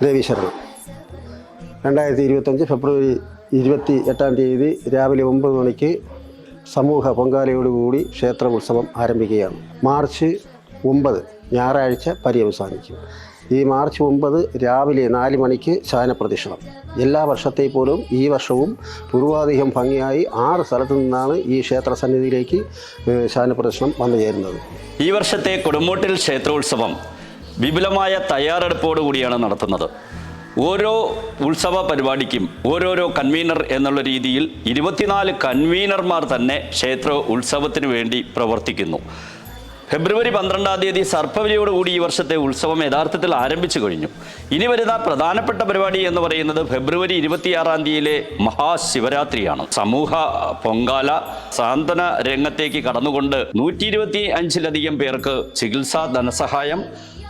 രവിശരണം. 2025 ഫെബ്രുവരി 28 രാവിലെ 9 മണിക്ക് സമൂഹ പൊങ്കാലയോടുകൂടി ക്ഷേത്ര ഉത്സവം ആരംഭിക്കുകയാണ്. മാർച്ച് 9 ഞായറാഴ്ച പര്യവസാനിക്കും. ഈ മാർച്ച് 9 രാവിലെ 4 മണിക്ക് ശയനപ്രദക്ഷിണം. എല്ലാ വർഷത്തെ പോലും ഈ വർഷവും പൂർവാധികം ഭംഗിയായി 6 സ്ഥലത്തു നിന്നാണ് ഈ ക്ഷേത്ര സന്നിധിയിലേക്ക് ശയനപ്രദക്ഷിണം വന്നു ചേരുന്നത്. ഈ വർഷത്തെ കൊടുമൂട്ടിൽ ക്ഷേത്രോത്സവം വിപുലമായ തയ്യാറെടുപ്പോടുകൂടിയാണ് നടത്തുന്നത്. ഓരോ ഉത്സവ പരിപാടിക്കും ഓരോരോ കൺവീനർ എന്നുള്ള രീതിയിൽ 24 കൺവീനർമാർ തന്നെ ക്ഷേത്ര ഉത്സവത്തിന് വേണ്ടി പ്രവർത്തിക്കുന്നു. ഫെബ്രുവരി 12 സർപ്പബലിയോടുകൂടി ഈ വർഷത്തെ ഉത്സവം യഥാർത്ഥത്തിൽ ആരംഭിച്ചു കഴിഞ്ഞു. ഇനി വരുന്ന പ്രധാനപ്പെട്ട പരിപാടി എന്ന് പറയുന്നത് ഫെബ്രുവരി 26 മഹാശിവരാത്രിയാണ്. സമൂഹ പൊങ്കാല സാന്ത്വന രംഗത്തേക്ക് കടന്നുകൊണ്ട് 125-ലധികം പേർക്ക് ചികിത്സാ ധനസഹായം,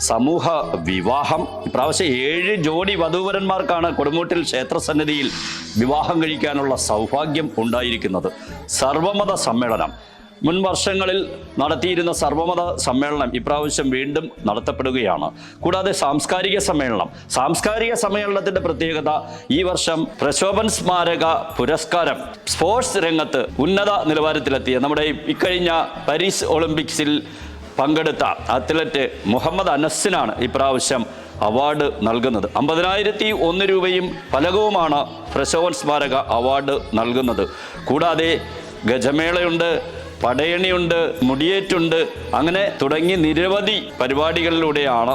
സമൂഹ വിവാഹം. ഇപ്രാവശ്യം 7 ജോഡി വധൂവരന്മാർക്കാണ് കൊടുമൂട്ടിൽ ക്ഷേത്രസന്നിധിയിൽ വിവാഹം കഴിക്കാനുള്ള സൗഭാഗ്യം ഉണ്ടായിരിക്കുന്നത്. സർവമത സമ്മേളനം, മുൻ വർഷങ്ങളിൽ നടത്തിയിരുന്ന സർവമത സമ്മേളനം ഇപ്രാവശ്യം വീണ്ടും നടത്തപ്പെടുകയാണ്. കൂടാതെ സാംസ്കാരിക സമ്മേളനത്തിൻ്റെ പ്രത്യേകത ഈ വർഷം പ്രശോഭൻ സ്മാരക പുരസ്കാരം സ്പോർട്സ് രംഗത്ത് ഉന്നത നിലവാരത്തിലെത്തിയ നമ്മുടെ ഇക്കഴിഞ്ഞ പാരീസ് ഒളിമ്പിക്സിൽ പങ്കെടുത്ത അത്ലറ്റ് മുഹമ്മദ് അനസിനാണ് ഇപ്രാവശ്യം അവാർഡ് നൽകുന്നത്. 50,001 രൂപയും ഫലകവുമാണ് പ്രശോഭൻ സ്മാരക അവാർഡ് നൽകുന്നത്. കൂടാതെ ഗജമേളയുണ്ട്, പടയണിയുണ്ട്, മുടിയേറ്റുണ്ട്, അങ്ങനെ തുടങ്ങി നിരവധി പരിപാടികളിലൂടെയാണ്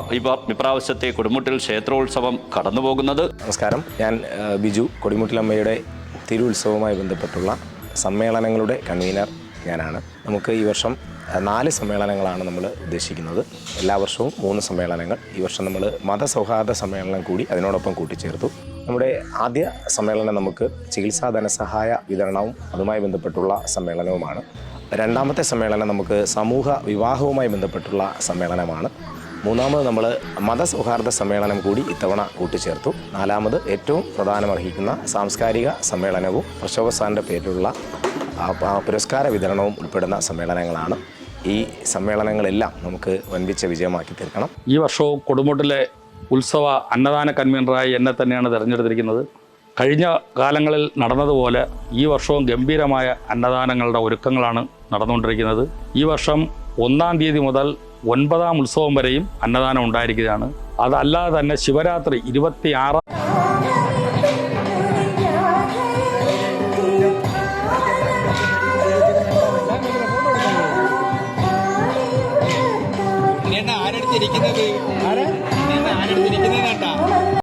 ഇപ്രാവശ്യത്തെ കൊടുമുട്ടിൽ ക്ഷേത്രോത്സവം കടന്നുപോകുന്നത്. നമസ്കാരം, ഞാൻ ബിജു. കൊടിമുട്ടിലമ്മയുടെ തിരുവുത്സവവുമായി ബന്ധപ്പെട്ടുള്ള സമ്മേളനങ്ങളുടെ കൺവീനർ ഞാനാണ്. നമുക്ക് ഈ വർഷം 4 സമ്മേളനങ്ങളാണ് നമ്മൾ ഉദ്ദേശിക്കുന്നത്. എല്ലാ വർഷവും 3 സമ്മേളനങ്ങൾ. ഈ വർഷം നമ്മൾ മതസൗഹാർദ്ദ സമ്മേളനം കൂടി അതിനോടൊപ്പം കൂട്ടിച്ചേർത്തു. നമ്മുടെ ആദ്യ സമ്മേളനം നമുക്ക് ചികിത്സാ ധനസഹായ വിതരണവും അതുമായി ബന്ധപ്പെട്ടുള്ള സമ്മേളനവുമാണ്. രണ്ടാമത്തെ സമ്മേളനം നമുക്ക് സമൂഹ വിവാഹവുമായി ബന്ധപ്പെട്ടുള്ള സമ്മേളനമാണ്. മൂന്നാമത് നമ്മൾ മതസൗഹാർദ്ദ സമ്മേളനം കൂടി ഇത്തവണ കൂട്ടിച്ചേർത്തു. നാലാമത് ഏറ്റവും പ്രധാനമർഹിക്കുന്ന സാംസ്കാരിക സമ്മേളനവും പ്രശോഭസാറിൻ്റെ പേരിലുള്ള പുരസ്കാര വിതരണവും ഉൾപ്പെടുന്ന സമ്മേളനങ്ങളാണ്. ഈ സമ്മേളനങ്ങളെല്ലാം നമുക്ക് വൻപിച്ച വിജയമാക്കി തീർക്കണം. ഈ വർഷവും കൊടുമുട്ടിലെ ഉത്സവ അന്നദാന കൺവീനറായി എന്നെ തന്നെയാണ് തിരഞ്ഞെടുത്തിരിക്കുന്നത്. കഴിഞ്ഞ കാലങ്ങളിൽ നടന്നതുപോലെ ഈ വർഷവും ഗംഭീരമായ അന്നദാനങ്ങളുടെ ഒരുക്കങ്ങളാണ് നടന്നുകൊണ്ടിരിക്കുന്നത്. ഈ വർഷം 1-ാം തീയതി മുതൽ 9-ാം ഉത്സവം വരെയും അന്നദാനം ഉണ്ടായിരിക്കുകയാണ്. അതല്ലാതെ തന്നെ ശിവരാത്രി 26